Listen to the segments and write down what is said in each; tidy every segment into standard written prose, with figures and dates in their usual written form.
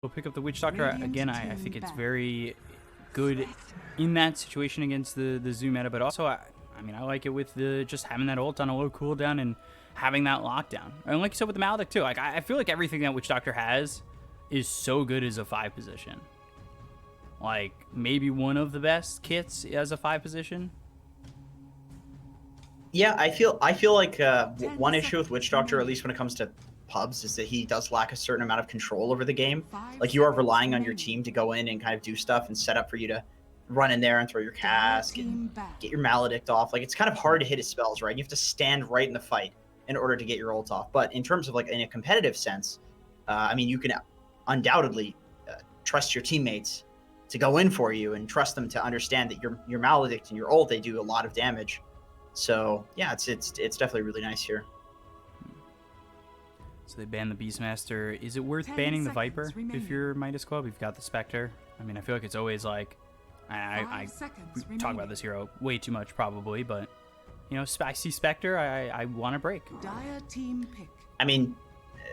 We'll pick up the Witch Doctor. Again, I think it's very good in that situation against the Zoom meta, but also, I mean, I like it with the just having that ult on a low cooldown and having that lockdown. And like you said with the Maledict too, like I feel like everything that Witch Doctor has is so good as a 5 position. Like maybe one of the best kits as a 5 position. Yeah, I feel like one issue with Witch Doctor, at least when it comes to pubs, is that he does lack a certain amount of control over the game. Like you are relying on your team to go in and kind of do stuff and set up for you to run in there and throw your cask and get your Maledict off. Like it's kind of hard to hit his spells, right? You have to stand right in the fight in order to get your ult off. But in terms of like in a competitive sense, I mean, you can undoubtedly trust your teammates to go in for you and trust them to understand that your Maledict and your ult, they do a lot of damage. So yeah, it's definitely really nice here. So they banned the Beastmaster. Is it worth banning the Viper if you're Midas Club? You've got the Spectre. I mean, I feel like it's always like I talk about this hero way too much probably, but you know, I see Spectre, I want to break. Dire team pick. I mean,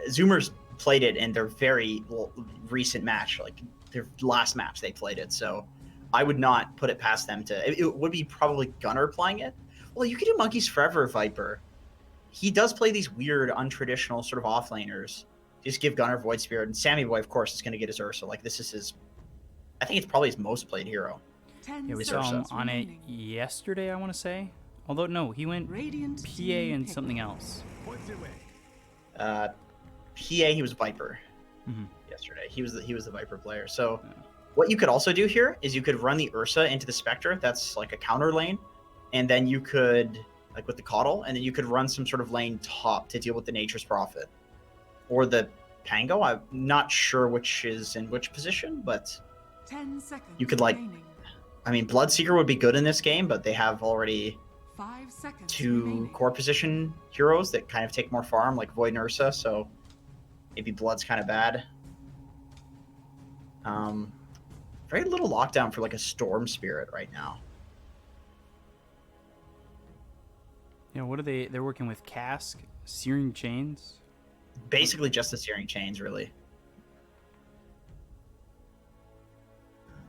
Zoomers played it in their very recent match, like their last match they played it. So I would not put it past them to. It would be probably Gunnar playing it. Well, you could do Monkeys Forever Viper. He does play these weird, untraditional sort of offlaners. Just give Gunnar Void Spirit, and Sammy Boy, of course, is going to get his Ursa. Like this is his. I think it's probably his most played hero. Yeah, we saw him on it yesterday, I want to say. Although no, he went PA and something else. PA, he was Viper yesterday. He was the Viper player. So what you could also do here is you could run the Ursa into the Spectre. That's like a counter lane. And then you could, like with the Coddle, and then you could run some sort of lane top to deal with the Nature's Prophet. Or the Pango. I'm not sure which is in which position, but 10 seconds you could like, remaining. I mean, Bloodseeker would be good in this game, but they have already 5 seconds 2 remaining. core position heroes that kind of take more farm, like Void and Ursa, so maybe Blood's kind of bad. Very little lockdown for like a Storm Spirit right now. You know, what are they? They're working with Cask, Searing Chains. Basically just the Searing Chains, really.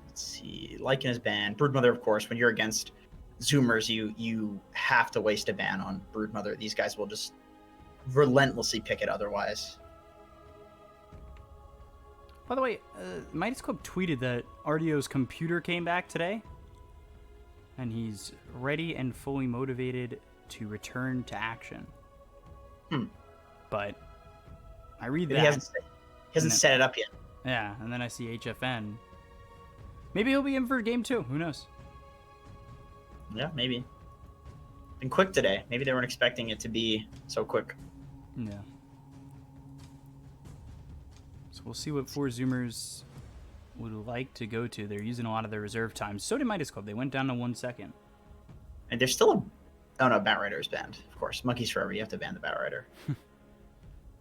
Let's see. Lycan is banned. Broodmother, of course, when you're against Zoomers, you have to waste a ban on Broodmother. These guys will just relentlessly pick it otherwise. By the way, Midas Club tweeted that RDO's computer came back today, and he's ready and fully motivated to return to action. But I read that. He hasn't set it up yet. Yeah, and then I see HFN. Maybe he'll be in for game 2. Who knows? Yeah, maybe. Been quick today. Maybe they weren't expecting it to be so quick. Yeah. So we'll see what 4Zoomers would like to go to. They're using a lot of their reserve time. So did Midas Club. They went down to 1 second. And there's still a... Oh no, Batrider is banned. Of course. Monkeys Forever. You have to ban the Batrider.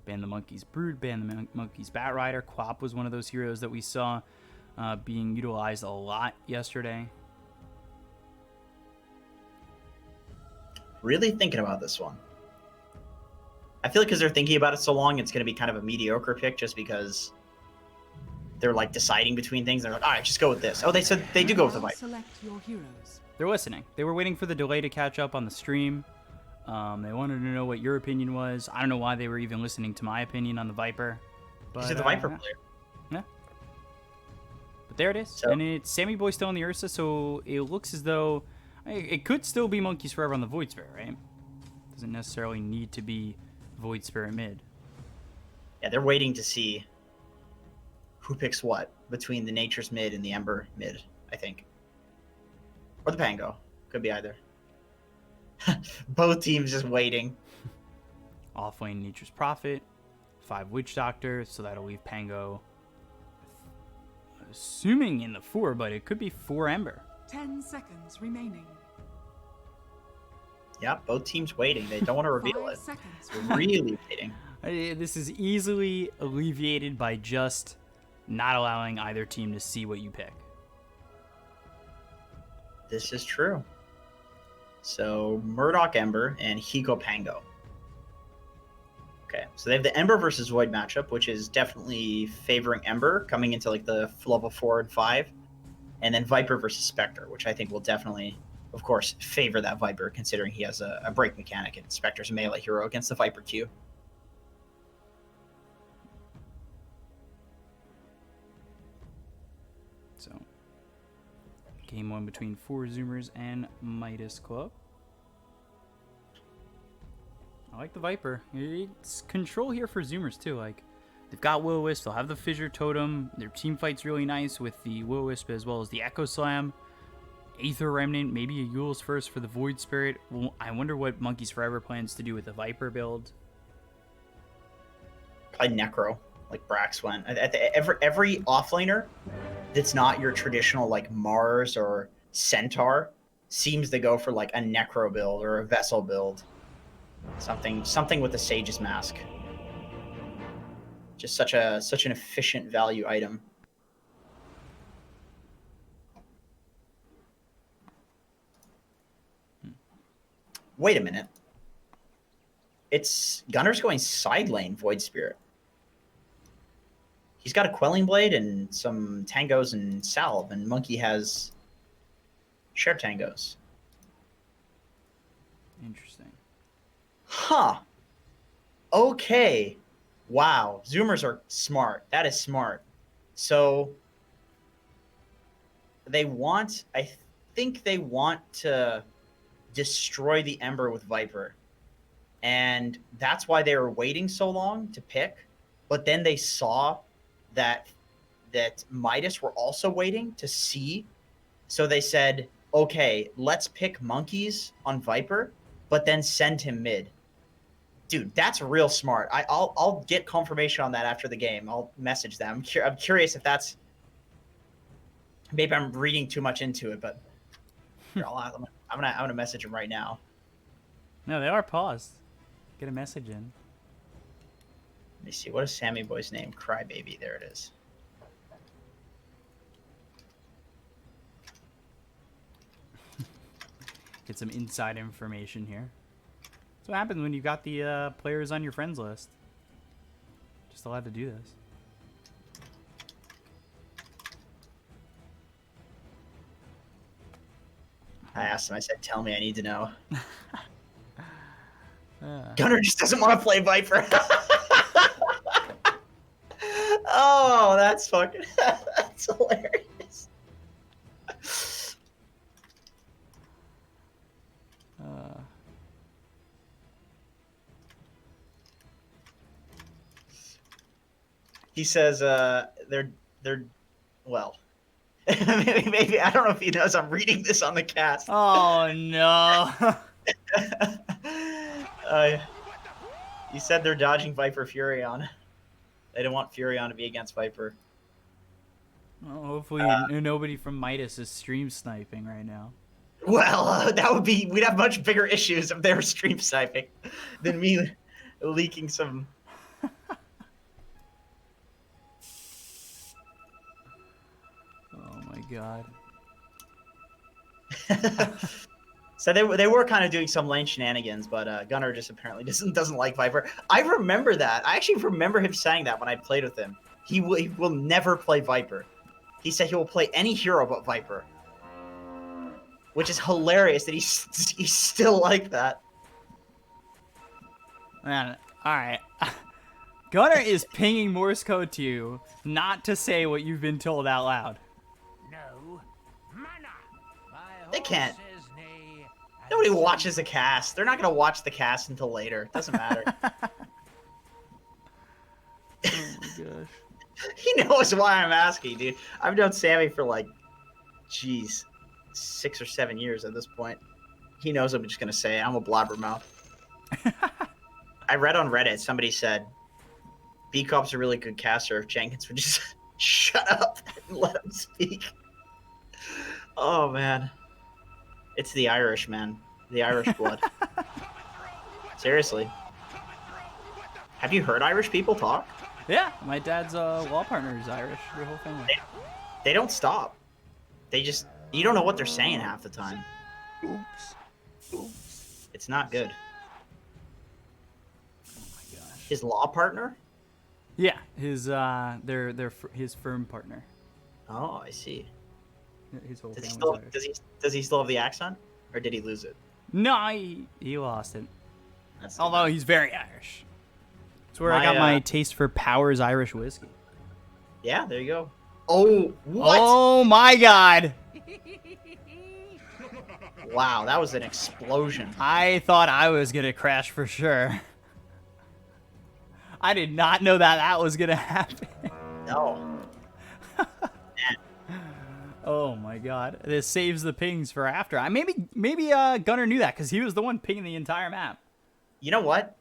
Ban the Monkey's Brood. Ban the Monkey's Batrider. Quap was one of those heroes that we saw being utilized a lot yesterday. Really thinking about this one. I feel like because they're thinking about it so long, it's going to be kind of a mediocre pick just because they're like deciding between things. They're like, all right, just go with this. Oh, they said they do go with the Viper. Select your heroes. They're listening. They were waiting for the delay to catch up on the stream. They wanted to know what your opinion was. I don't know why they were even listening to my opinion on the Viper. He's the Viper yeah. player. Yeah. But there it is. So, and it's Sammy Boy still on the Ursa, so it looks as though it could still be Monkeys Forever on the Void Spirit, right? Doesn't necessarily need to be Void Spirit mid. yeah, they're waiting to see who picks what between the Nature's mid and the Ember mid, I think. Or the Pango. Could be either. Both teams just waiting. Offlane Nature's Prophet, 5 Witch Doctor, so that'll leave Pango, assuming in the 4, but it could be 4 Ember. 10 seconds remaining. Yeah, both teams waiting. They don't want to reveal 5 it. seconds They're really waiting. This is easily alleviated by just not allowing either team to see what you pick. This is true. So, Murdoch Ember and Hiko Pango. Okay, so they have the Ember versus Void matchup, which is definitely favoring Ember coming into like the level 4 and 5, and then Viper versus Spectre, which I think will definitely, of course, favor that Viper, considering he has a break mechanic and Spectre's a melee hero against the Viper Q. So, game 1 between 4Zoomers and Midas Club. I like the Viper. It's control here for Zoomers too. Like, they've got Will-O-Wisp, they'll have the Fissure Totem. Their team fight's really nice with the Will-O-Wisp as well as the Echo Slam. Aether Remnant, maybe a Yule's First for the Void Spirit. Well, I wonder what Monkeys Forever plans to do with the Viper build. Probably Necro, like Brax went. Every offlaner that's not your traditional like Mars or Centaur seems to go for like a Necro build or a Vessel build. Something with the Sage's Mask. Just such an efficient value item. Wait a minute. It's Gunner's going side lane Void Spirit. He's got a Quelling Blade and some Tangos and Salve, and Monkey has shared Tangos. Interesting. Huh. Okay. Wow. Zoomers are smart. That is smart. So I think they want to destroy the Ember with Viper. And that's why they were waiting so long to pick. But then they saw that Midas were also waiting to see. So they said, okay, let's pick Monkeys on Viper, but then send him mid. Dude, that's real smart. I'll get confirmation on that after the game. I'll message them. I'm curious if that's... Maybe I'm reading too much into it, but here, I'm gonna message him right now. No, they are paused. Get a message in. Let me see. What is Sammy Boy's name? Crybaby. There it is. Get some inside information here. That's what happens when you got the players on your friends list. Just allowed to do this. I asked him. I said, "Tell me. I need to know." Gunner just doesn't want to play Viper. Oh, that's fucking... That's hilarious. He says, they're well. Maybe I don't know if he knows I'm reading this on the cast. Oh no. He said they're dodging Viper Furion. They don't want Furion to be against Viper. Well, hopefully nobody from Midas is stream sniping right now. Well, we'd have much bigger issues if they were stream sniping than me leaking some. Oh my god. So they were kind of doing some lane shenanigans, but Gunner just apparently doesn't like Viper. I remember that. I actually remember him saying that when I played with him. He will never play Viper. He said he will play any hero but Viper, which is hilarious that he's still like that. Man, all right. Gunner is pinging Morse code to you not to say what you've been told out loud. No, mana. They can't. Nobody watches the cast. They're not going to watch the cast until later. It doesn't matter. Oh my gosh. He knows why I'm asking, dude. I've known Sammy for like, 6 or 7 years at this point. He knows I'm just going to say it. I'm a blabbermouth. I read on Reddit, somebody said, Bkop's a really good caster if Jenkins would just shut up and let him speak. Oh, man. It's the Irish, man. The Irish blood. Seriously. Have you heard Irish people talk? Yeah, my dad's wall partner is Irish. Your whole family. They don't stop. They just... You don't know what they're saying half the time. Oops. It's not good. Oh my gosh. His law partner? Yeah, his his firm partner. Oh, I see. His whole Does he family's still Irish. does he still have the accent, or did he lose it? No, he lost it. That's too Although bad. he's very Irish. It's where I got my taste for Powers Irish whiskey. Yeah, there you go. Oh, what? Oh my God! Wow, that was an explosion. I thought I was gonna crash for sure. I did not know that was gonna happen. No. Oh my God! This saves the pings for after. Maybe Gunnar knew that because he was the one pinging the entire map. You know what?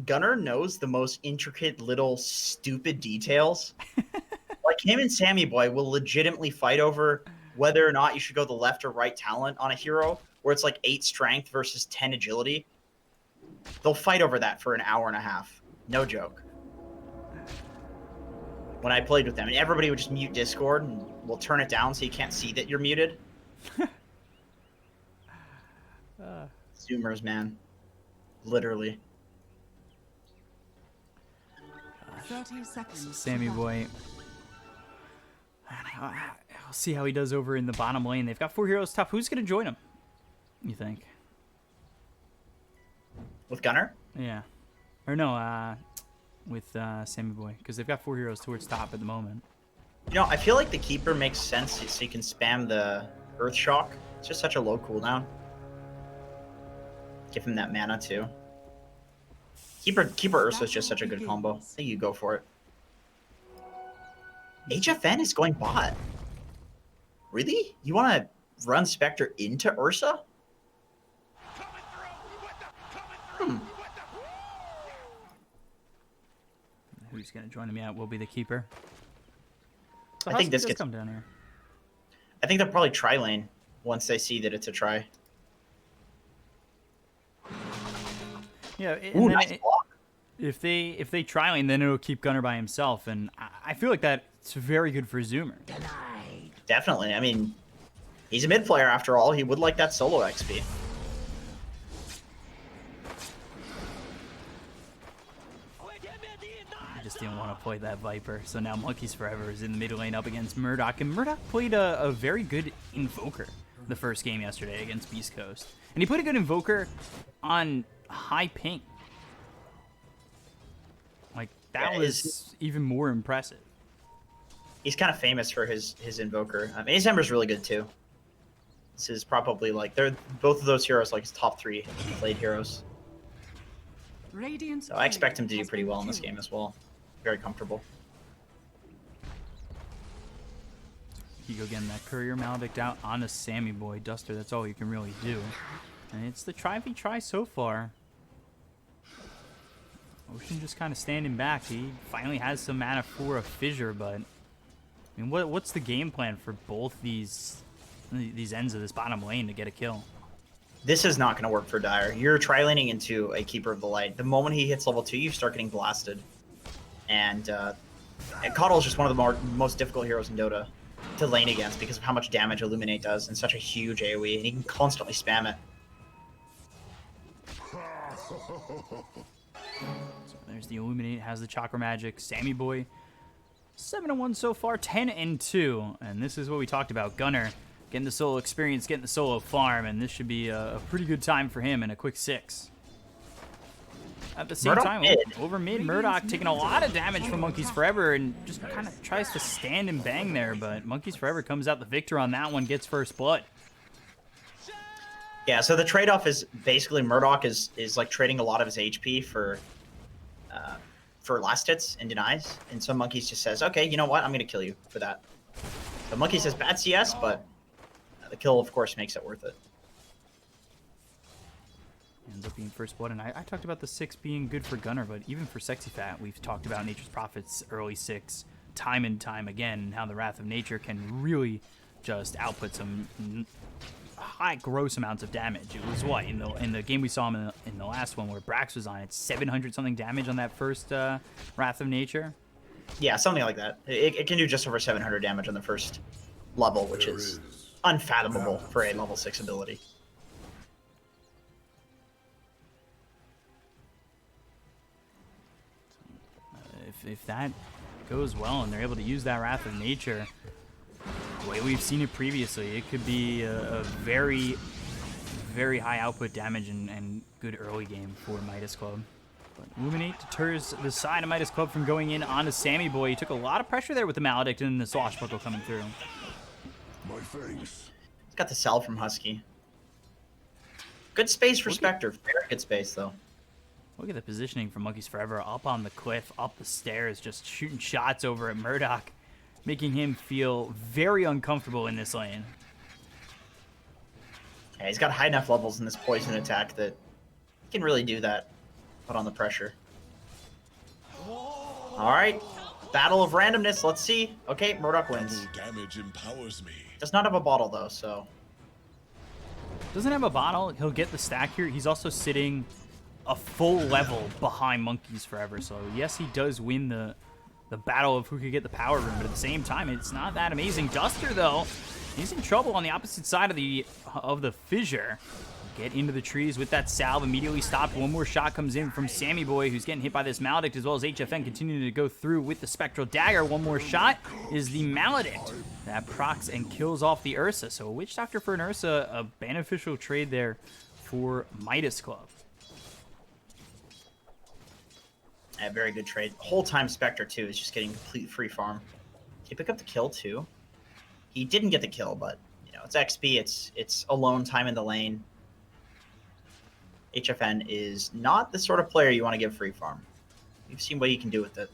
Gunnar knows the most intricate little stupid details. Like him and Sammy Boy will legitimately fight over whether or not you should go the left or right talent on a hero, where it's like 8 strength versus 10 agility. They'll fight over that for an hour and a half. No joke. When I played with them, and everybody would just mute Discord and we'll turn it down so you can't see that you're muted. Zoomers, man. Literally. 30 seconds. Sammy Boy. I'll see how he does over in the bottom lane. They've got 4 heroes top. Who's going to join him, you think? With Gunnar? Yeah. Or no, with Sammy Boy. Because they've got 4 heroes towards top at the moment. You know, I feel like the Keeper makes sense so you can spam the Earth Shock. It's just such a low cooldown. Give him that mana too. Keeper Ursa is just such a good combo. I think you go for it. HFN is going bot. Really? You want to run Spectre into Ursa? Who's going to join him? Yeah, will be the keeper. So I think this gets come down here. I think they'll probably try lane once they see that it's a try. Yeah, Ooh, nice block. if they try lane, then it'll keep Gunnar by himself, and I feel like that's very good for Zoomer. Definitely. I mean, he's a mid player after all. He would like that solo XP. I just didn't want to play that Viper, so now Monkeys Forever is in the mid lane up against Murdoch, and Murdoch played a very good Invoker the first game yesterday against Beast Coast, and he played a good Invoker on high ping. Like, that was even more impressive. He's kind of famous for his Invoker. I mean, his Ember's really good too. This is probably like they're both of those heroes like his top 3 played heroes. So I expect him to do pretty well in this game as well. Very comfortable. You go getting that Courier Maledict out on a Sammy Boy. Duster, that's all you can really do. And it's the try so far. Ocean just kind of standing back. He finally has some mana for a Fissure, but I mean, what's the game plan for both these ends of this bottom lane to get a kill? This is not going to work for Dire. You're tri-laning into a Keeper of the Light. The moment he hits level 2, you start getting blasted. And Coddle is just one of the most difficult heroes in Dota to lane against because of how much damage Illuminate does and such a huge AoE, and he can constantly spam it. So there's the Illuminate, has the Chakra Magic. Sammy Boy, 7-1 so far, 10-2. And this is what we talked about. Gunnar getting the solo experience, getting the solo farm, and this should be a pretty good time for him in a quick 6. At the same Murdoch time, mid. over mid, Murdoch taking a lot of damage from Monkeys Forever and just kind of tries to stand and bang there, but Monkeys Forever comes out the victor on that one, gets first blood. Yeah, so the trade-off is basically Murdoch is like trading a lot of his HP for last hits and denies, and so Monkeys just says, okay, you know what, I'm going to kill you for that. So Monkeys says bad CS, but the kill, of course, makes it worth it. Ends up being first blood, and I talked about the 6 being good for Gunnar, but even for Sexy Fat, we've talked about Nature's Prophet's early 6 time and time again, and how the Wrath of Nature can really just output some high gross amounts of damage. It was what in the game we saw him in the last one where Brax was on it, 700 something damage on that first Wrath of Nature. Yeah, something like that. It can do just over 700 damage on the first level, which is unfathomable for a level 6 ability. if that goes well and they're able to use that Wrath of Nature the way we've seen it previously, it could be a very, very high output damage and good early game for Midas Club. But Illuminate deters the side of Midas Club from going in onto Sammy Boy. He took a lot of pressure there with the Maledict and the Swashbuckle coming through. My thanks. He's got the sell from Husky. Good space for Spectre. Very good space, though. Look at the positioning for Monkeys Forever. Up on the cliff, up the stairs, just shooting shots over at Murdoch, making him feel very uncomfortable in this lane. Yeah, he's got high enough levels in this poison attack that he can really do that. Put on the pressure. All right. Battle of randomness. Let's see. Okay, Murdoch wins. Double damage empowers me. Does not have a bottle, though, so... Doesn't have a bottle. He'll get the stack here. He's also sitting a full level behind Monkeys Forever. So, yes, he does win the battle of who could get the power room. But at the same time, it's not that amazing. Duster, though, he's in trouble on the opposite side of the fissure. Get into the trees with that salve. Immediately stopped. One more shot comes in from Sammy Boy, who's getting hit by this Maledict, as well as HFN continuing to go through with the Spectral Dagger. One more shot is the Maledict that procs and kills off the Ursa. So a Witch Doctor for an Ursa, a beneficial trade there for Midas Club. Yeah, very good trade. Whole time Spectre, too, is just getting complete free farm. Can he pick up the kill, too? He didn't get the kill, but, you know, it's XP. It's alone time in the lane. HFN is not the sort of player you want to give free farm. You've seen what he can do with it.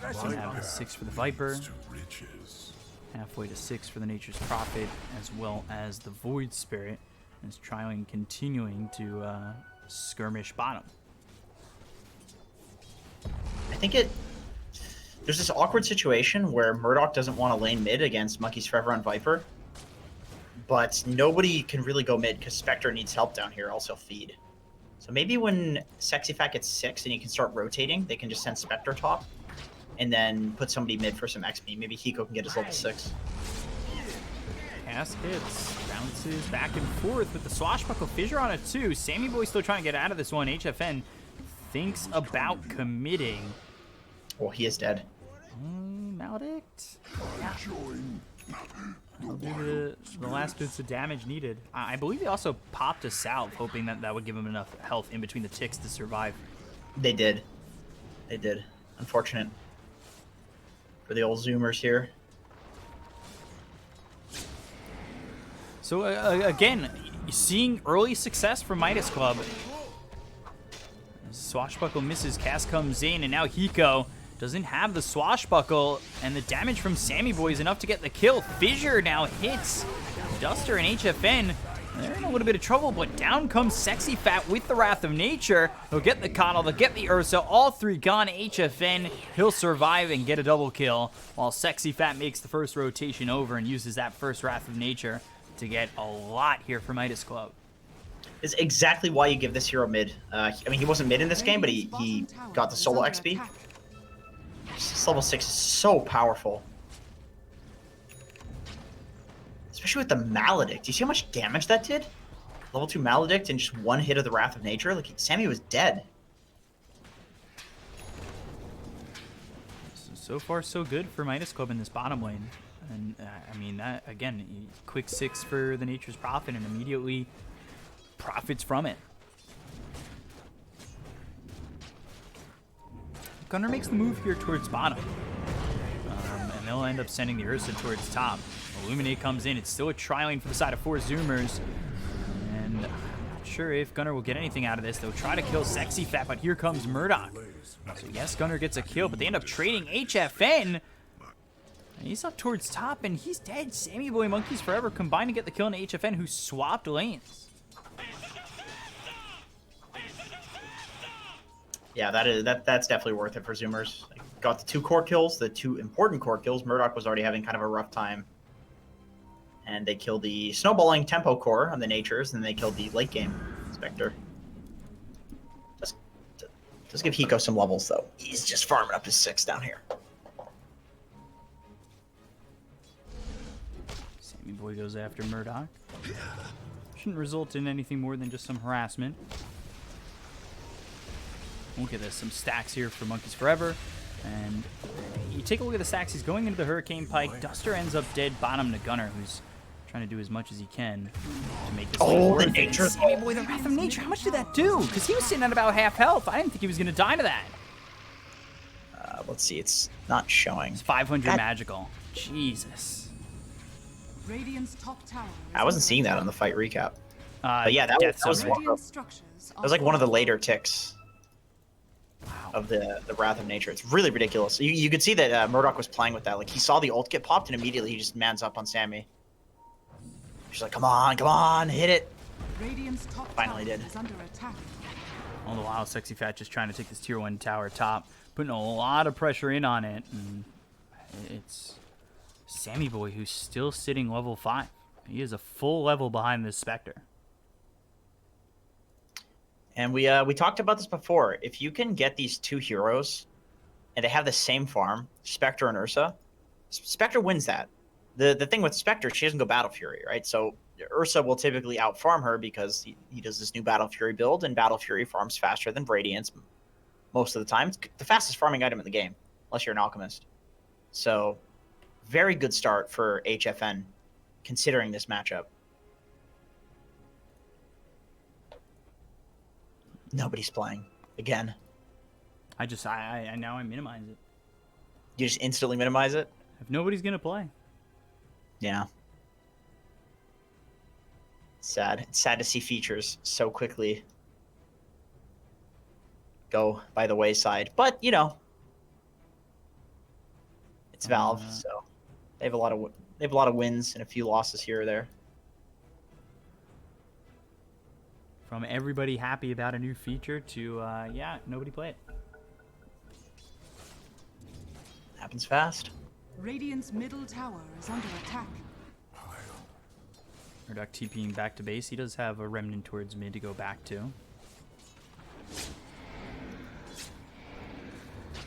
Now 6 for the Viper. Halfway to 6 for the Nature's Prophet, as well as the Void Spirit. As Trialing continuing to skirmish bottom. I think there's this awkward situation where Murdoch doesn't want to lane mid against Monkeys Forever on Viper. But nobody can really go mid because Spectre needs help down here, also feed. So maybe when Sexy Fat gets 6 and he can start rotating, they can just send Spectre top and then put somebody mid for some XP. Maybe Hiko can get his level 6. Pass hits, bounces back and forth with the Swashbuckle Fissure on it too. Sammy Boy still trying to get out of this one. HFN thinks about committing. Oh, he is dead. Maledict? Yeah. I'll do the last bits of damage needed. I believe they also popped a salve, hoping that would give him enough health in between the ticks to survive. They did. They did. Unfortunate for the old Zoomers here. So again, seeing early success from Midas Club. Swashbuckle misses, cast comes in, and now Hiko doesn't have the Swashbuckle, and the damage from Sammy Boy is enough to get the kill. Fissure now hits Duster and HFN. They're in a little bit of trouble, but down comes Sexy Fat with the Wrath of Nature. He'll get the Coddle, they'll get the Ursa, all 3 gone. HFN, he'll survive and get a double kill, while Sexy Fat makes the first rotation over and uses that first Wrath of Nature to get a lot here for Midas Club. Is exactly why you give this hero mid. I mean, he wasn't mid in this game, but he got the solo XP. This level 6 is so powerful. Especially with the Maledict. Do you see how much damage that did? Level 2 Maledict and just one hit of the Wrath of Nature? Like, Sammy was dead. So far, so good for Midas Club in this bottom lane. And, I mean, that again, quick 6 for the Nature's Prophet and immediately profits from it. Gunner makes the move here towards bottom. And they'll end up sending the Ursa towards top. Illuminate comes in. It's still a trialing for the side of 4Zoomers. And I'm not sure if Gunner will get anything out of this. They'll try to kill Sexy Fat, but here comes Murdoch. So yes, Gunner gets a kill, but they end up trading HFN. And he's up towards top, and he's dead. Sammy Boy Monkeys Forever combined to get the kill on HFN, who swapped lanes. Yeah, that's definitely worth it for Zoomers. Like, got the 2 core kills, the 2 important core kills. Murdoch was already having kind of a rough time. And they killed the snowballing tempo core on the Natures, and they killed the late game Spectre. Just give Hiko some levels, though. He's just farming up his 6 down here. Sammy Boy goes after Murdoch. Shouldn't result in anything more than just some harassment. Look at this, some stacks here for Monkeys Forever. And you take a look at the stacks. He's going into the Hurricane Pike. Duster ends up dead bottom to Gunner, who's trying to do as much as he can to make this Oh, the worth it. nature. Sammy Boy, the Wrath of Nature. How much did that do? Because he was sitting at about half health. I didn't think he was going to die to that. Let's see, it's not showing. It's 500 God. magical. Jesus. Radiant's top tower is I wasn't under seeing that attack. on the fight recap. But yeah, that Death was Zone. Radiant structures That was like one of the later ticks of the Wrath of Nature. It's really ridiculous. You could see that Murdoch was playing with that. Like, he saw the ult get popped, and immediately he just mans up on Sammy. She's like, come on, hit it. Radiant's top Finally tower did. is under attack. All the while, Sexy Fat just trying to take this tier 1 tower top, putting a lot of pressure in on it. And it's Sammy Boy who's still sitting level 5. He is a full level behind this Spectre. And we talked about this before. If you can get these two heroes, and they have the same farm, Spectre and Ursa, Spectre wins that. The thing with Spectre, she doesn't go Battle Fury, right? So Ursa will typically outfarm her because he does this new Battle Fury build, and Battle Fury farms faster than Radiance most of the time. It's the fastest farming item in the game, unless you're an Alchemist. So very good start for HFN, considering this matchup. Nobody's playing again. I now I minimize it. You just instantly minimize it. If nobody's gonna play, Yeah. Sad. It's sad to see features so quickly go by the wayside. But you know, it's Valve, so they have a lot of wins and a few losses here or there. from everybody happy about a new feature to yeah, nobody play it. Happens fast. Radiant's middle tower is under attack. Murdoch TPing back to base. He does have a remnant towards mid to go back to.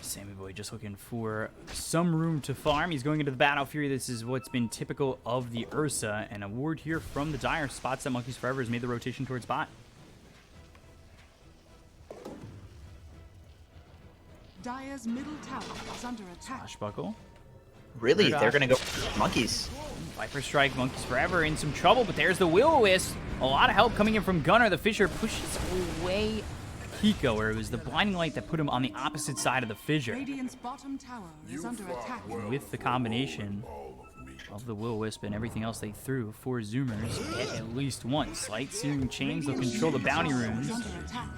Sammy Boy just looking for some room to farm. He's going into the Battle Fury. This is what's been typical of the Ursa. And a ward here from the Dire spots that Monkeys Forever has made the rotation towards bot. Dire's middle tower is under attack. Swashbuckle. Really, Murdoch. they're gonna go Monkeys. Viper Strike, Monkeys Forever in some trouble, but there's the Will-O-Wisp. A lot of help coming in from Gunner. The Fissure pushes away Hiko, where it was the Blinding Light that put him on the opposite side of the Fissure. Radiant's bottom tower is under attack. With the combination of the Will-O-Wisp and everything else they threw, 4Zoomers get at least one. Slight Searing Chains, they'll control the bounty runes. Under attack.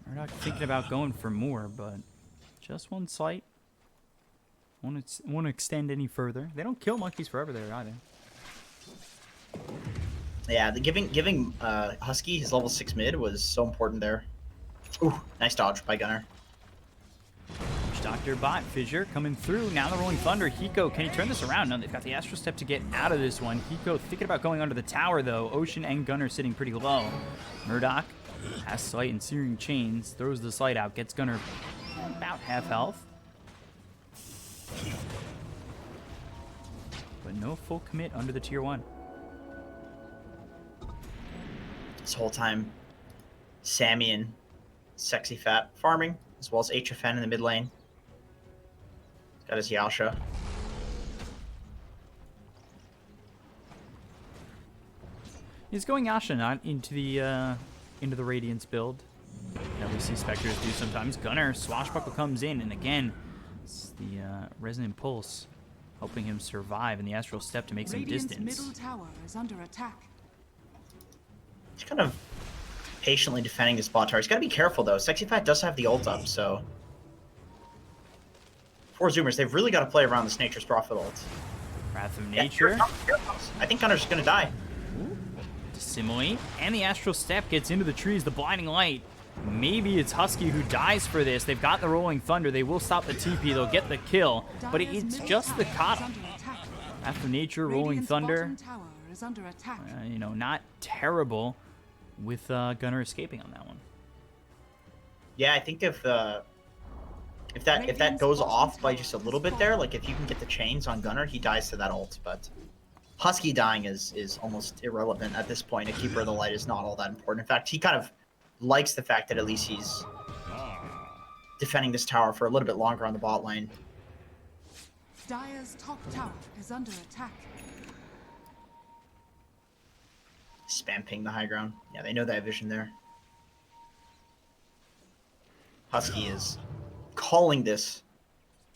We're not thinking about going for more, but just one Slight. Won't extend any further. They don't kill Monkeys Forever there either. Yeah, the giving Husky his level 6 mid was so important there. Ooh, nice dodge by Gunner. Doctor Bot, Fissure coming through. Now the Rolling Thunder. Hiko, can he turn this around? No, they've got the Astral Step to get out of this one. Hiko thinking about going under the tower, though. Ocean and Gunner sitting pretty low. Murdoch has Slight and Searing Chains. Throws the Slight out. Gets Gunner about half health. But no full commit under the tier 1. This whole time, Sammy and Sexy Fat farming, as well as HFN in the mid lane. Got his Yasha. He's going Yasha, not into the Radiance build that we see Spectres do sometimes. Gunner, Swashbuckle comes in, and again, it's the Resonant Pulse helping him survive in the Astral Step to make some Radiant's distance. middle tower is under attack. He's kind of patiently defending this bot tower. He's got to be careful, though. Sexy Fat does have the ult up, so... 4Zoomers, they've really got to play around this Nature's Prophet ult. Wrath of Yeah, Nature. here it comes. I think Gunner's going to die. Dissimulate, and the Astral Step gets into the trees. The Blinding Light. Maybe it's Husky who dies for this. They've got the Rolling Thunder. They will stop the TP. They'll get the kill, but Dire's it's middle just the tower is Kata. under attack. Wrath of Nature, Rolling Radiant's Thunder. bottom tower is under attack. You know, not terrible with Gunner escaping on that one. Yeah, I think if that goes off by just a little bit there, like if you can get the chains on Gunner, he dies to that ult. But Husky dying is almost irrelevant at this point. A Keeper of the Light is not all that important. In fact, he kind of likes the fact that at least he's defending this tower for a little bit longer on the bot lane. Dire's top tower is under attack. Spam ping the high ground. Yeah, they know that vision there. Husky is calling this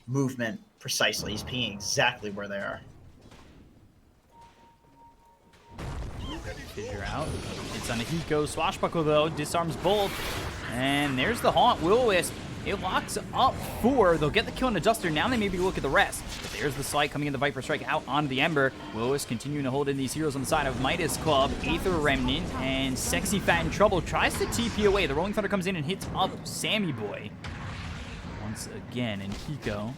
movement precisely. He's pinging exactly where they are. Figure out. It's on a Hiko. Swashbuckle, though, disarms both. And there's the Haunt. Will-O-Wisp. It locks up 4. They'll get the kill on the Duster. Now they maybe look at the rest. But there's the Slight coming in the Viper Strike out onto the Ember. Will-O-Wisp continuing to hold in these heroes on the side of Midas Club. Aether Remnant and Sexy Fat in trouble. Tries to TP away. The Rolling Thunder comes in and hits up Sammy Boy. Once again, and Hiko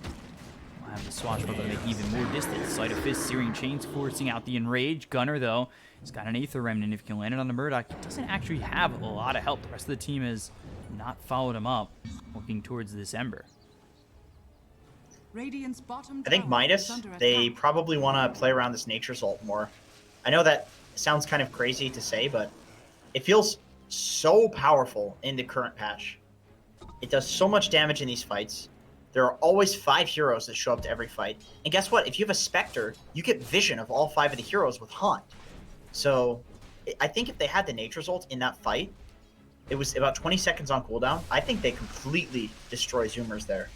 will have the Swashbuckle to make even more distance. Sleight of Fist, Searing Chains forcing out the Enrage. Gunner, though, he's got an Aether Remnant. If he can land it on the Murdoch, he doesn't actually have a lot of help. The rest of the team has not followed him up, looking towards this Ember. Radiant's bottom I think tower Midas, is under they attack. probably want to play around this Nature's Ult more. I know that sounds kind of crazy to say, but it feels so powerful in the current patch. It does so much damage in these fights. There are always 5 heroes that show up to every fight. And guess what? If you have a Spectre, you get vision of all 5 of the heroes with Haunt. So I think if they had the Nature's Ult in that fight, it was about 20 seconds on cooldown. I think they completely destroy Zoomers there.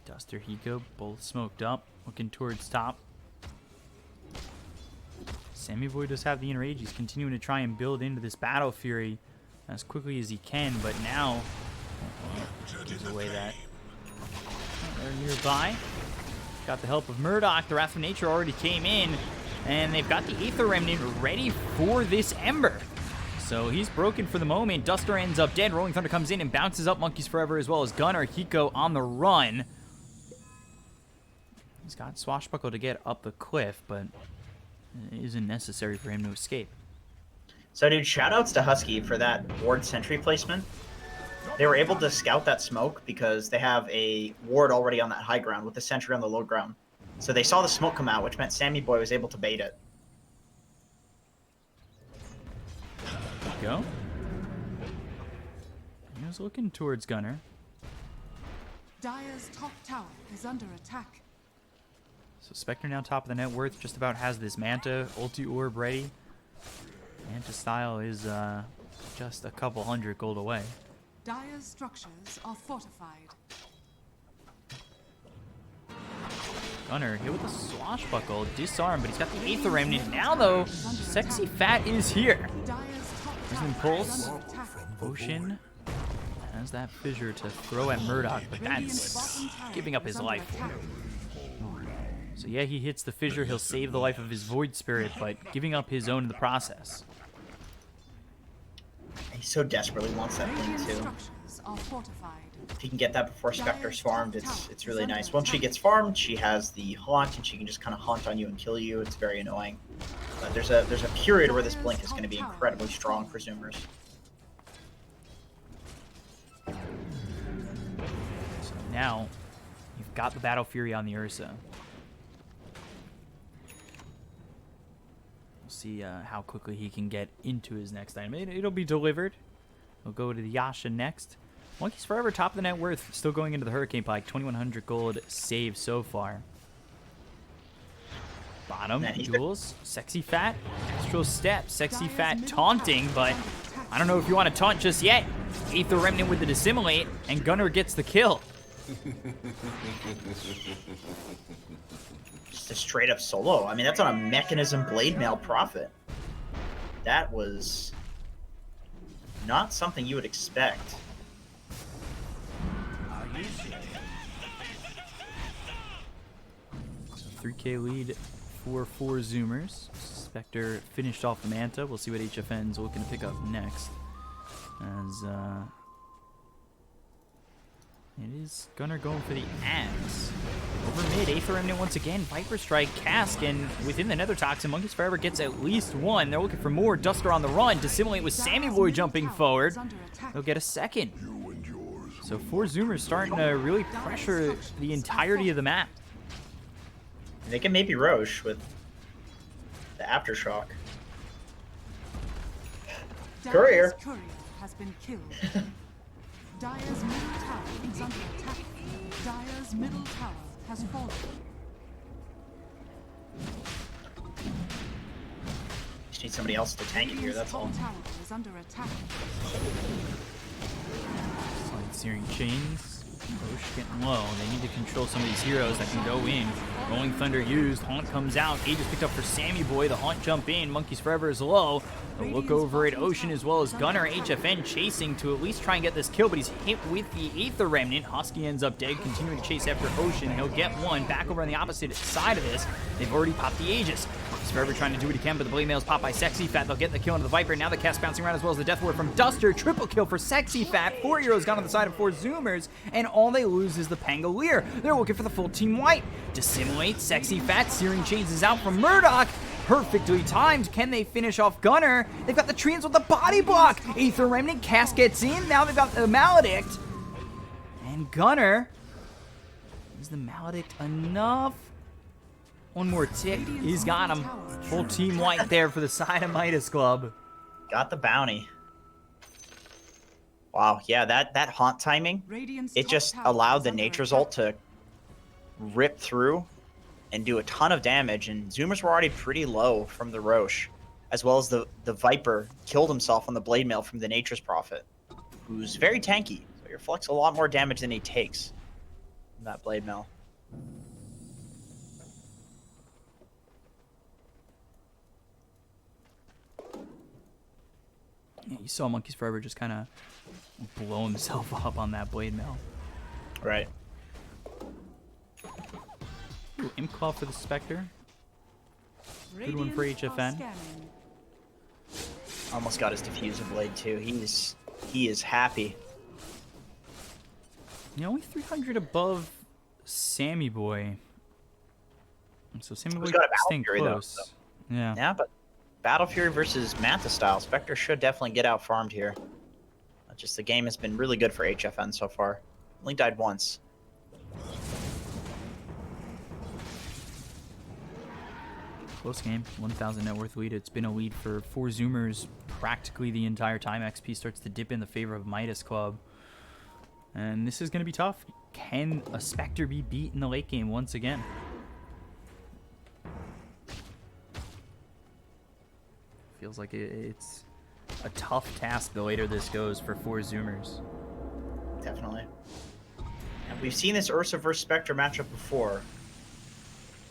Duster, Hiko, both smoked up, looking towards top. Sammy Boy does have the Enrage. He's continuing to try and build into this Battle Fury as quickly as he can, but now gives away that. They're nearby. Got the help of Murdoch. The Wrath of Nature already came in, and they've got the Aether Remnant ready for this Ember. So he's broken for the moment. Duster ends up dead. Rolling Thunder comes in and bounces up Monkeys Forever, as well as Gunner. Hiko on the run. He's got Swashbuckle to get up the cliff, but it isn't necessary for him to escape. So, dude, shoutouts to Husky for that ward sentry placement. They were able to scout that smoke because they have a ward already on that high ground with the sentry on the low ground. So they saw the smoke come out, which meant Sammy Boy was able to bait it. Go. He was looking towards Gunner. Dire's top tower is under attack. So Spectre now top of the net worth, just about has this Manta ulti orb ready. Manta style is just a couple 100 gold away. Dire's structures are fortified. Gunner hit with a Swashbuckle, disarm, but he's got the Aether Remnant. Now though, Sexy Fat is here. Dire's top There's tower an Impulse. is under attack. Ocean has that fissure to throw at Murdoch, but Radiant's that's bottom tower giving up is his under life. attack. So yeah, he hits the fissure, he'll save the life of his Void Spirit, but giving up his own in the process. He so desperately wants that thing, Radiant too. structures are fortified. If he can get that before Spectre's farmed, it's really nice. Once she gets farmed, she has the Haunt, and she can just kind of haunt on you and kill you. It's very annoying. But there's a period where this Blink is going to be incredibly strong for Zoomers. So now, you've got the Battle Fury on the Ursa. We'll see how quickly he can get into his next item. It'll be delivered. We'll go to the Yasha next. Monkeys Forever, top of the net worth, still going into the Hurricane Pike. 2,100 gold save so far. Bottom, Jules, Sexy Fat, Astral Step, Sexy Fat taunting, but I don't know if you want to taunt just yet. Aether Remnant with the Dissimulate, and Gunner gets the kill. Just a straight up solo. I mean, that's on a Mechanism Blade Mail Prophet. That was not something you would expect. So 3K lead for 4Zoomers. Spectre finished off the Manta. We'll see what HFN's looking to pick up next. As it is Gunner going for the axe. Over mid, Aether Remnant once again. Viper Strike, Cask, and within the Nether Toxin, Monkeys Forever gets at least one. They're looking for more. Duster on the run. Dissimulate with Sammy Boy jumping forward. They'll get a second. So 4Zoomers starting to really pressure the entirety of the map. They can maybe Roche with the Aftershock. Courier. Dire's courier has been killed. Dire's middle tower is under attack. Dire's middle tower has fallen. Just need somebody else to tank it here, that's all. Radiant's top tower is under attack. Slide Searing Chains. Roche getting low. They need to control some of these heroes that can go in. Rolling Thunder used. Haunt comes out. Aegis picked up for Sammy Boy. The Haunt jump in. Monkeys Forever is low. A look over at Ocean as well as Gunner. HFN chasing to at least try and get this kill, but he's hit with the Aether Remnant. Husky ends up dead, continuing to chase after Ocean. He'll get one. Back over on the opposite side of this. They've already popped the Aegis. Monkeys Forever trying to do what he can, but the Blade Mail's popped by Sexy Fat. They'll get the kill into the Viper. Now the cast bouncing around as well as the Death Ward from Duster. Triple kill for Sexy Fat. 4 heroes gone on the side of 4Zoomers, and all they lose is the Pangolier. They're looking for the full team white. Dissimulate, Sexy Fat, Searing Chains is out from Murdoch. Perfectly timed. Can they finish off Gunner? They've got the Treants with the body block. Aether Remnant, Cast gets in. Now they've got the Maledict. And Gunner. Is the Maledict enough? One more tick. He's got him. Full team white there for the side of Midas Club. Got the bounty. Wow, yeah, that Haunt timing, Radiant's it top just tower allowed is the under Nature's attack. ult to rip through and do a ton of damage, and Zoomers were already pretty low from the Roche, as well as the Viper killed himself on the Blade Mail from the Nature's Prophet, who's very tanky, so he reflects a lot more damage than he takes from that Blade Mail. Yeah, you saw Monkeys Forever just kind of blow himself up on that Blade Mail. Right. Ooh, Imp Claw for the Spectre. Good one for Radiant are HFN. scanning. Almost got his Diffuser Blade too. He is happy. You know, only 300 above Sammy Boy. So Sammy Boy He's got a Battle staying Fury, though, close. so. Yeah. Yeah, but Battle Fury versus Manta style, Spectre should definitely get out farmed here. Just the game has been really good for HFN so far. Only died once. Close game. 1,000 net worth lead. It's been a lead for 4Zoomers practically the entire time. XP starts to dip in the favor of Midas Club. And this is going to be tough. Can a Spectre be beat in the late game once again? Feels like it's a tough task the later this goes for 4Zoomers. Definitely. And we've seen this Ursa versus Spectre matchup before.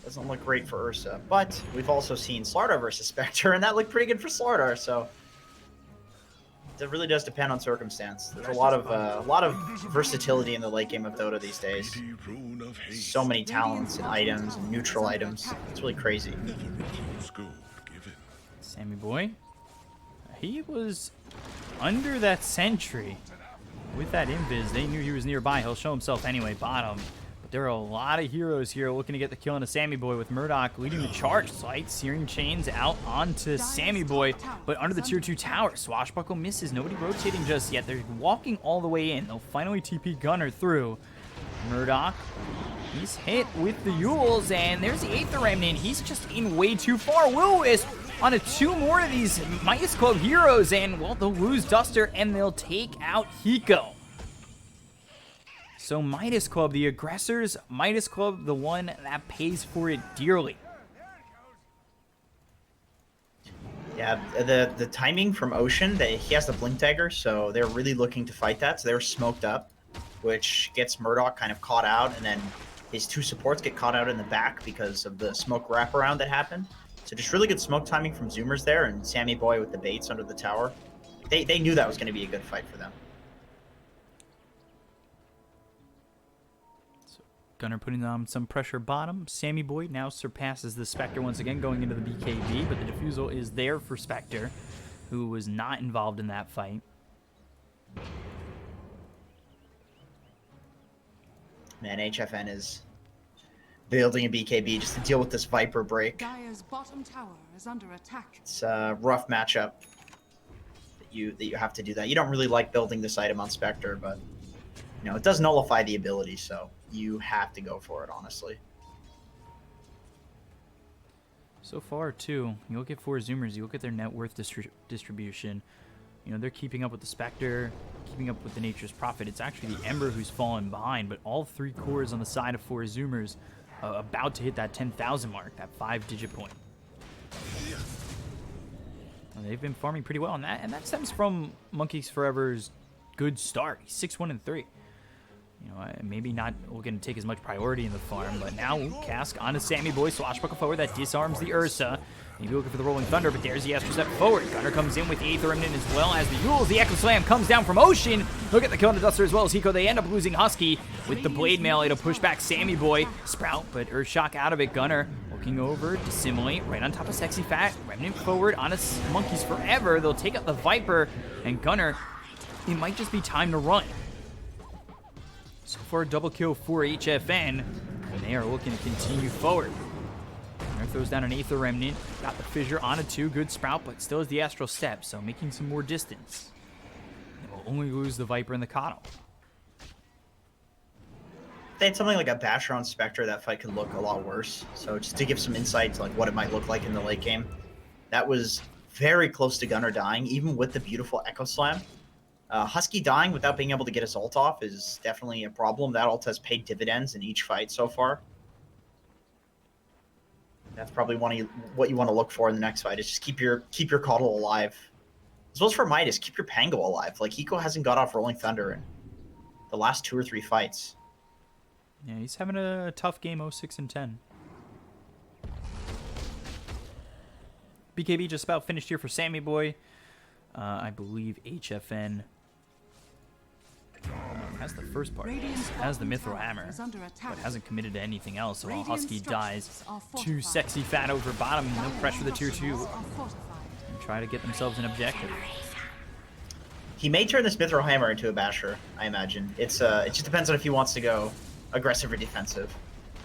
Doesn't look great for Ursa, but we've also seen Slardar versus Spectre, and that looked pretty good for Slardar. So it really does depend on circumstance. There's a lot of versatility in the late game of Dota these days. Mighty rune of haste. So many talents and items and neutral items. It's really crazy. Never refuse gold given. Sammy Boy, he was under that sentry. With that invis, they knew he was nearby. He'll show himself anyway, bottom. But there are a lot of heroes here looking to get the kill on a Sammy Boy with Murdoch leading the charge. Slight Searing Chains out onto Sammy Boy, but under the tier 2 tower. Swashbuckle misses. Nobody rotating just yet. They're walking all the way in. They'll finally TP Gunner through. Murdoch, he's hit with the Yules, and there's the Aether Remnant. He's just in way too far. Will-Wisp on a 2 more of these Midas Club heroes, and, well, they'll lose Duster, and they'll take out Hiko. So Midas Club, the aggressors, Midas Club, the one that pays for it dearly. Yeah, the timing from Ocean, he has the Blink Dagger, so they're really looking to fight that. So they're smoked up, which gets Murdoch kind of caught out, and then his 2 supports get caught out in the back because of the smoke wraparound that happened. So just really good smoke timing from Zoomers there, and Sammy Boy with the baits under the tower. They knew that was going to be a good fight for them. Gunner putting on some pressure bottom. Sammy Boy now surpasses the Spectre once again going into the BKB, but the defusal is there for Spectre, who was not involved in that fight. Man, HFN is building a BKB just to deal with this Viper break. Dire's bottom tower is under attack. It's a rough matchup that you have to do that. You don't really like building this item on Spectre, but you know, it does nullify the ability, so you have to go for it, honestly. So far, too, you look at 4Zoomers, you look at their net worth distribution. You know, they're keeping up with the Spectre, keeping up with the Nature's Prophet. It's actually the Ember who's fallen behind, but all 3 cores on the side of 4Zoomers about to hit that 10,000 mark, that 5-digit point. And they've been farming pretty well, and that stems from Monkeys Forever's good start. He's 6-1-3. You know, maybe not going to take as much priority in the farm, but now Cask onto Sammy Boy, swashbuckle forward, that disarms the Ursa. Maybe looking for the Rolling Thunder, but there's the extra step forward. Gunner comes in with the Aether Remnant as well as the Yules. The Echo Slam comes down from Ocean. Look at the kill on the Duster as well as Hiko. They end up losing Husky with the Blade Mail. It'll push back Sammy Boy. Sprout, but Earthshock out of it. Gunner looking over, dissimulate, right on top of Sexy Fat. Remnant forward on his Monkeys Forever. They'll take out the Viper, and Gunner, it might just be time to run. So for a double kill for HFN, and they are looking to continue forward. Gunner throws down an Aether Remnant, got the Fissure on a 2, good Sprout, but still has the Astral Step, so making some more distance. They will only lose the Viper and the Coddle. If they had something like a Basher on Spectre, that fight could look a lot worse. So just to give some insight to like what it might look like in the late game, that was very close to Gunner dying, even with the beautiful Echo Slam. Husky dying without being able to get his ult off is definitely a problem. That ult has paid dividends in each fight so far. That's probably what you want to look for in the next fight, is just keep your Coddle alive. As well as for Midas, keep your Pango alive. Like, Hiko hasn't got off Rolling Thunder in the last 2 or 3 fights. Yeah, he's having a tough game, 0-6-10. BKB just about finished here for Sammy Boy. I believe HFN has the first part, has the Mithril Hammer, but hasn't committed to anything else. So while Husky dies to Sexy Fat over bottom, no pressure the tier 2, and try to get themselves an objective. He may turn this Mithril Hammer into a Basher, I imagine. It just depends on if he wants to go aggressive or defensive.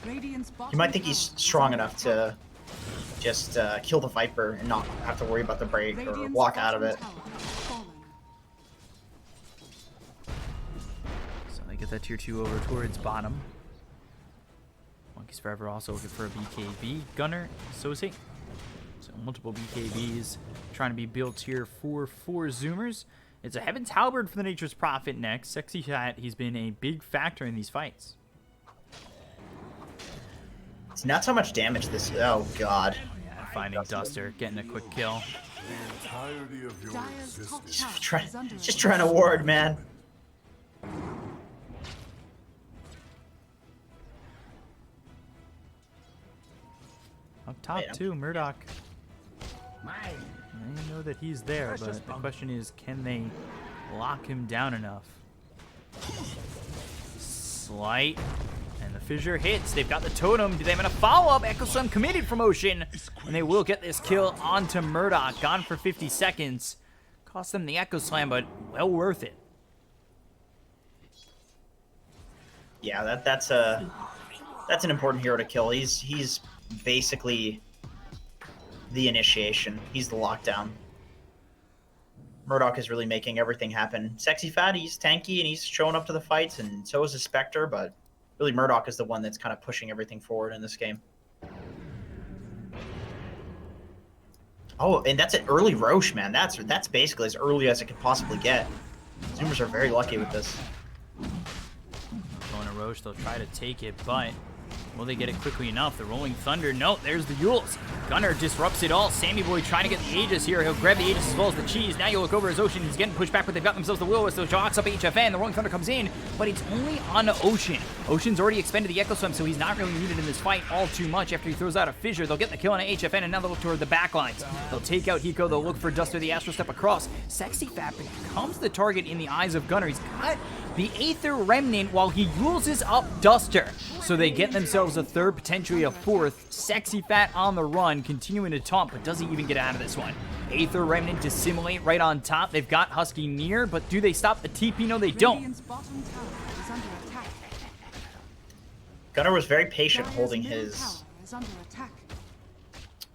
He might think he's strong enough to just kill the Viper and not have to worry about the break or walk out of it. So they get that tier 2 over towards bottom. Monkeys Forever also looking for a BKB gunner, so is he. So multiple BKBs trying to be built here for 4Zoomers. It's a Heaven's Halberd for the Nature's Prophet next. Sexy Fat, he's been a big factor in these fights. It's not so much damage this. Oh god. Yeah, finding Duster, getting a quick kill. Just trying to ward, man. Up top too, Murdoch. They know that he's there, but the question is, can they lock him down enough? Slight. And the Fissure hits. They've got the totem. Do they have enough follow-up? Echo Slam committed from Ocean. And they will get this kill onto Murdoch. Gone for 50 seconds. Cost them the Echo Slam, but well worth it. Yeah, that's an important hero to kill. He's basically the initiation. He's the lockdown. Murdoch is really making everything happen. Sexy Fat, he's tanky and he's showing up to the fights, and so is the Spectre, but really Murdoch is the one that's kind of pushing everything forward in this game. Oh, and that's an early Roche, man. That's basically as early as it could possibly get. Zoomers are very lucky with this. Going to Roche, they'll try to take it, but will they get it quickly enough? The Rolling Thunder, no, there's the Yules. Gunner disrupts it all. Sammy Boy trying to get the Aegis here. He'll grab the Aegis as well as the cheese. Now you look over his Ocean. He's getting pushed back, but they've got themselves the Will-O-Wisp. So Jocks up HFN. The Rolling Thunder comes in, but it's only on Ocean. Ocean's already expended the Echo Swim, so he's not really needed in this fight all too much. After he throws out a Fissure, they'll get the kill on HFN, and now they'll look toward the backlines. They'll take out Hiko. They'll look for Duster, the Astral Step across. Sexy Fat becomes the target in the eyes of Gunner. He's got the Aether Remnant while he uses up Duster. So they get themselves a third, potentially a fourth. Sexy Fat on the run, continuing to taunt, but does he even get out of this one? Aether Remnant dissimulate right on top. They've got Husky near, but do they stop the TP? No, they don't. Gunner was very patient holding his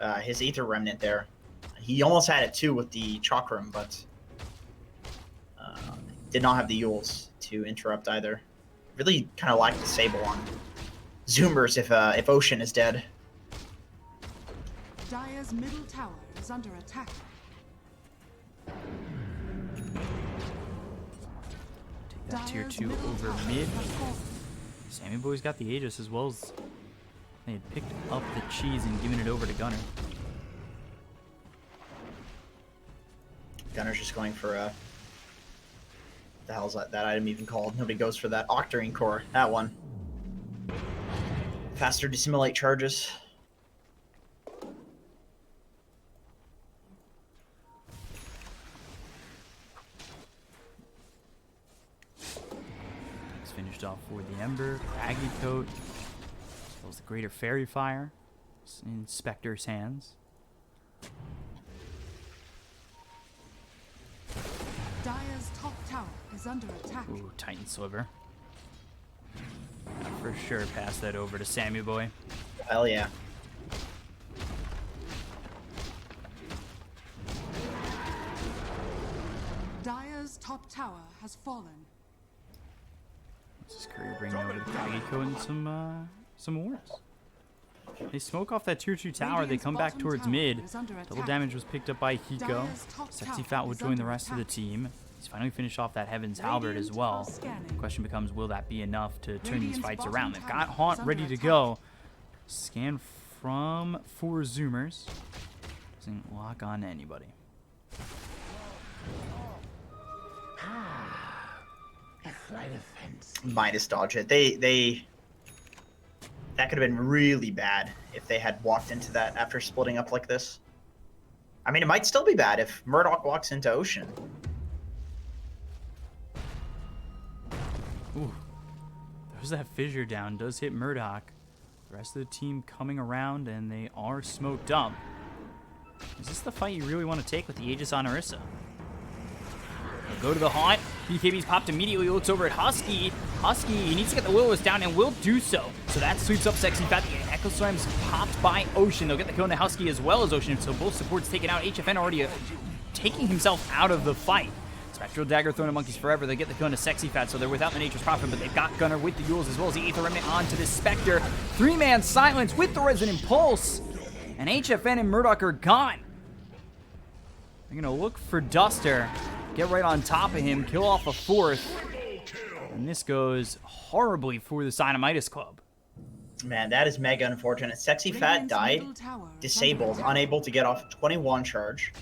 Aether Remnant there. He almost had it too with the Chakram, but did not have the Yules to interrupt either. Really kind of like the Sable on Zoomers if Ocean is dead. Dire's middle tower is under attack. That tier Dire's 2 middle over tower mid. has fallen. Sammy Boy's got the Aegis as well as they had picked up the cheese and given it over to Gunner. Gunner's just going for a... the hell's that item even called? Nobody goes for that Octarine Core. That one. Faster dissimulate charges. It's finished off for the Ember, Craggy Coat, as well as the Greater Fairy Fire. It's in Spectre's hands. Dire's top tower is under attack. Ooh, Titan Sliver. I'll for sure pass that over to Sammy Boy. Hell yeah. Dire's top tower has fallen. This is Curry bringing over the Craggy Coat and some ores. They smoke off that tier 2 tower, they come back towards mid. Double damage was picked up by Hiko. Sexy Fat will join the rest of the team. He's finally finished off that Heaven's Halberd as well. The question becomes, will that be enough to turn these fights around? They've got Haunt ready to go. Scan from 4Zoomers. Doesn't lock on anybody. Midas dodge it. They that could have been really bad if they had walked into that after splitting up like this. I mean, it might still be bad if Murdoch walks into Ocean. Ooh. There's that fissure down. Does hit Murdoch. The rest of the team coming around, and they are smoked up. Is this the fight you really want to take with the Aegis on Orisa? Go to the Haunt. BKB's popped immediately. Looks over at Husky. Husky, he needs to get the Will-O-Wisp down and will do so. So that sweeps up Sexy Fat. The Echo Slam's popped by Ocean. They'll get the kill on the Husky as well as Ocean. So both supports taken out. HFN already taking himself out of the fight. Spectral Dagger thrown at Monkeys Forever. They get the kill on the Sexy Fat, so they're without the Nature's Prophet, but they've got Gunner with the Yules as well as the Aether Remnant onto this Spectre. 3-man silence with the Resonant Pulse. And HFN and Murdoch are gone. They're going to look for Duster. Get right on top of him, kill off a fourth. And this goes horribly for the side of Midas Club. Man, that is mega unfortunate. Sexy Fat died, disabled, unable to get off 21 charge,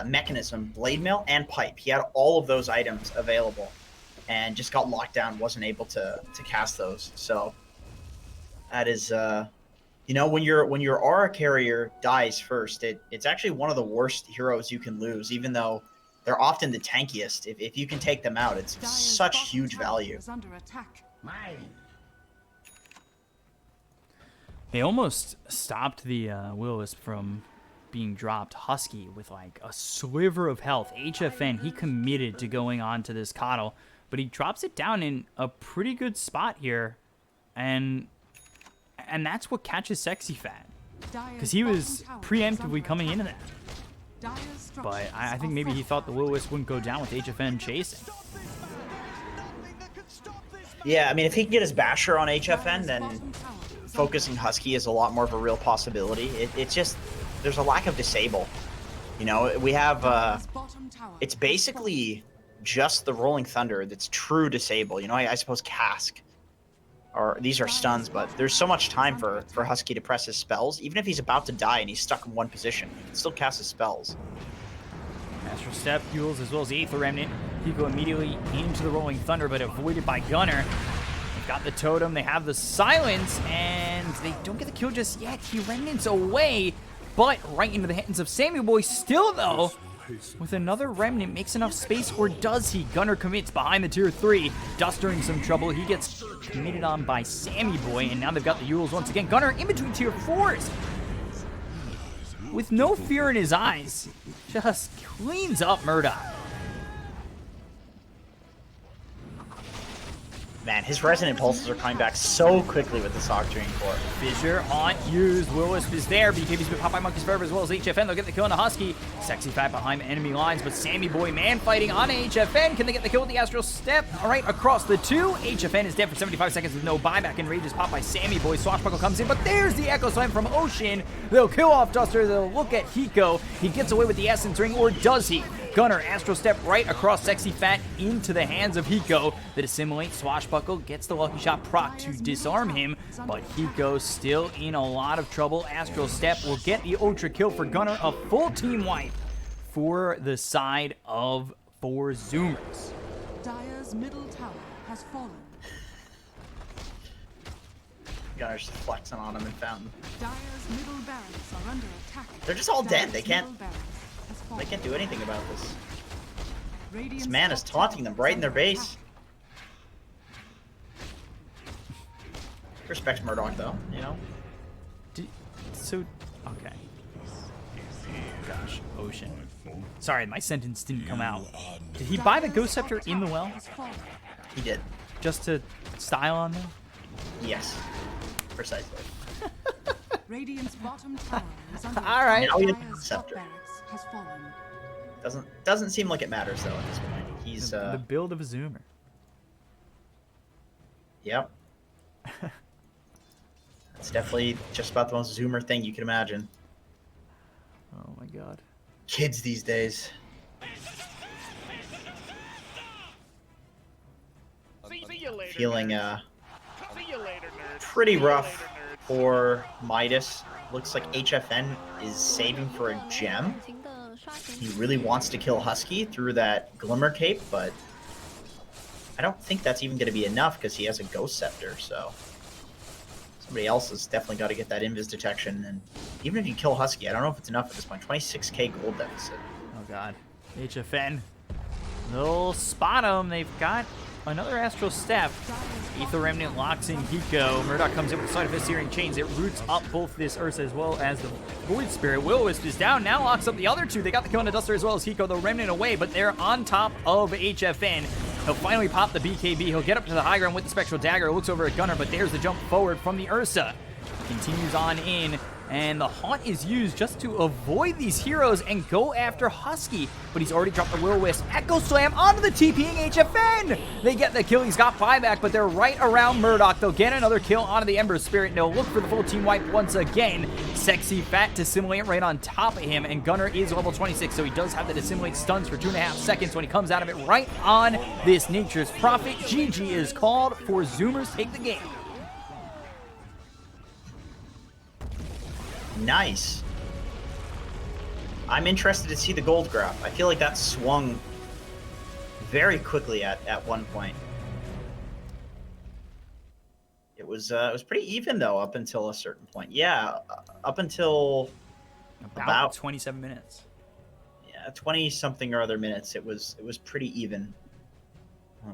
Mechanism, Blade Mail, and Pipe. He had all of those items available and just got locked down, wasn't able to cast those. So that is, you know, when your aura carrier dies first, it's actually one of the worst heroes you can lose, even though they're often the tankiest. If you can take them out, it's such huge value. They almost stopped the Will-O-Wisp from being dropped. Husky with like a sliver of health. HFN, he committed to going on to this Coddle, but he drops it down in a pretty good spot here. And that's what catches Sexy Fat. Because he was preemptively coming into that. But I think maybe he thought the Will-O-Wisp wouldn't go down with HFN chasing. Yeah, I mean, if he can get his Basher on HFN, then focusing Husky is a lot more of a real possibility. It's just, there's a lack of disable. You know, we have, it's basically just the Rolling Thunder that's true disable. You know, I suppose Cask, or these are stuns, but there's so much time for Husky to press his spells. Even if he's about to die and he's stuck in one position, he can still cast his spells. Astral Step, Fuels, as well as the Aether Remnant. He go immediately into the Rolling Thunder, but avoided by Gunner. They've got the Totem, they have the Silence, and they don't get the kill just yet. He remnants away, but right into the hands of Sammy Boy. Still, though, with another Remnant, makes enough space, or does he? Gunner commits behind the tier 3. Duster in some trouble. He gets committed on by Sammy Boy, and now they've got the Yules once again. Gunner in between tier 4s. With no fear in his eyes, just cleans up Murdoch. Man, his Resonant Pulses are coming back so quickly with this Octarine Core. Fissure, Haunt, used. Will-O-Wisp is there. BKB's been popped by Monkeys Forever as well as HFN. They'll get the kill on the Husky. Sexy Fat behind enemy lines, but Sammy Boy man fighting on HFN. Can they get the kill with the Astral Step? All right, across the 2. HFN is dead for 75 seconds with no buyback, and Rage is popped by Sammy Boy. Swashbuckle comes in, but there's the Echo Slam from Ocean. They'll kill off Duster. They'll look at Hiko. He gets away with the Essence Ring, or does he? Gunner, Astral Step right across Sexy Fat into the hands of Hiko. The Dissimulate Swashbuckle gets the Lucky Shot proc to disarm him, but Hiko still in a lot of trouble. Astral Step will get the Ultra kill for Gunner, a full team wipe for the side of 4Zoomers. Dire's middle tower has fallen. Gunner's flexing on him in Fountain. Dire's middle barracks are under attack. They're just all dead. They Dire's can't. middle barracks has fallen. They can't do anything about this. Radiant's This man is top taunting them tower right is in their under base. attack. Respects Murdoch though, you know. Okay. Gosh, Ocean. Sorry, my sentence didn't come out. Did he buy the Ghost Scepter in the well Has fallen. He did. just to style on them? Yes. Precisely. Radiant's bottom tower is under All right. Now he has Dire's top Scepter. barracks has fallen. Doesn't seem like it matters though at this point. He's The build of a Zoomer. Yep. It's definitely just about the most Zoomer thing you can imagine. Oh my god. Kids these days. See you later, Feeling nerds. See you later, nerds. pretty See you rough later, nerds. for Midas. Looks like HFN is saving for a gem. He really wants to kill Husky through that Glimmer Cape, but I don't think that's even going to be enough because he has a Ghost Scepter, so somebody else has definitely got to get that Invis detection. And even if you kill Husky, I don't know if it's enough at this point. 26k gold deficit. Oh god. HFN. They'll spot him. They've got another Astral Step. Aether Remnant locks in Hiko. Murdoch comes in with a side of his searing chains. It roots up both this Ursa as well as the Void Spirit. Will-O-Wisp is down. Now locks up the other two. They got the kill on the Duster as well as Hiko. The Remnant away, but they're on top of HFN. He'll finally pop the BKB. He'll get up to the high ground with the Spectral Dagger. Looks over at Gunner, but there's the jump forward from the Ursa. Continues on in, and the Haunt is used just to avoid these heroes and go after Husky, but he's already dropped the Will-O-Wisp. Echo Slam onto the TPing HFN! They get the kill. He's got buyback, but they're right around Murdoch. They'll get another kill onto the Ember Spirit, and they'll look for the full team wipe once again. Sexy Fat Dissimulate right on top of him, and Gunner is level 26, so he does have the Dissimulate stuns for 2.5 seconds when he comes out of it right on this Nature's Prophet. GG is called. 4Zoomers take the game. Nice. I'm interested to see the gold graph. I feel like that swung very quickly at one point. It was pretty even though up until a certain point. Yeah, up until About 27 minutes. yeah 20 something or other minutes. It was pretty even.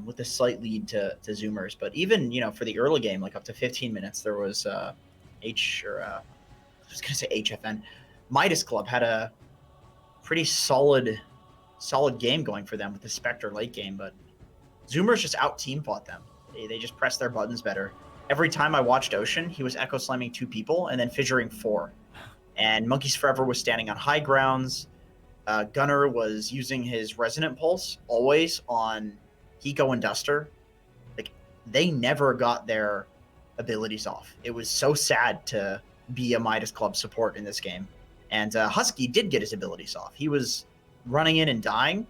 With a slight lead to Zoomers, but even for the early game, like up to 15 minutes, there was I was gonna say HFN. Midas Club had a pretty solid game going for them with the Spectre late game, but Zoomers just out team fought them. They just pressed their buttons better. Every time I watched Ocean, he was echo slamming 2 people and then fissuring 4. And Monkeys Forever was standing on high grounds. Gunner was using his Resonant Pulse always on Hiko and Duster. Like, they never got their abilities off. It was so sad to be a Midas Club support in this game. And Husky did get his abilities off. He was running in and dying.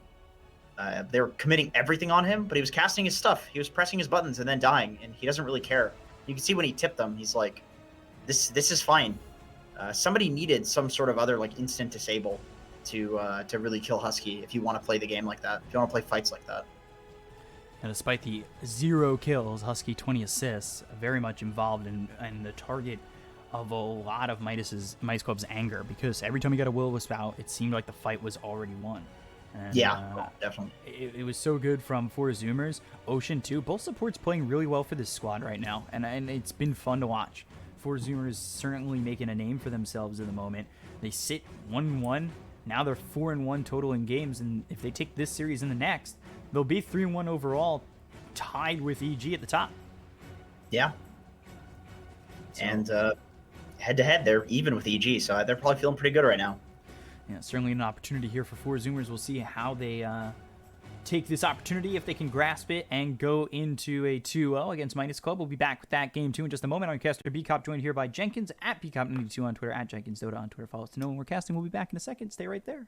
They were committing everything on him, but he was casting his stuff. He was pressing his buttons and then dying, and he doesn't really care. You can see when he tipped them, he's like, this is fine. Somebody needed some sort of other like instant disable to really kill Husky if you want to play the game like that, if you want to play fights like that. And despite the 0 kills, Husky 20 assists, very much involved in the target of a lot of Midas Club's anger, because every time he got a Will-O-Wisp out, it seemed like the fight was already won. And, Definitely. It was so good from 4Zoomers. Ocean too. Both supports playing really well for this squad right now, and it's been fun to watch. 4Zoomers certainly making a name for themselves at the moment. They sit 1-1. Now they're 4-1 total in games, and if they take this series and the next, they'll be 3-1 overall, tied with EG at the top. Yeah. So, and head-to-head, they're even with EG, so they're probably feeling pretty good right now. Yeah, certainly an opportunity here for 4Zoomers. We'll see how they take this opportunity, if they can grasp it and go into a 2-0 against Midas Club. We'll be back with that game too in just a moment. I'm caster Bkop, joined here by Jenkins at Bkop92 on Twitter, at Jenkins Dota on Twitter. Follow us to know when we're casting. We'll be back in a second. Stay right there.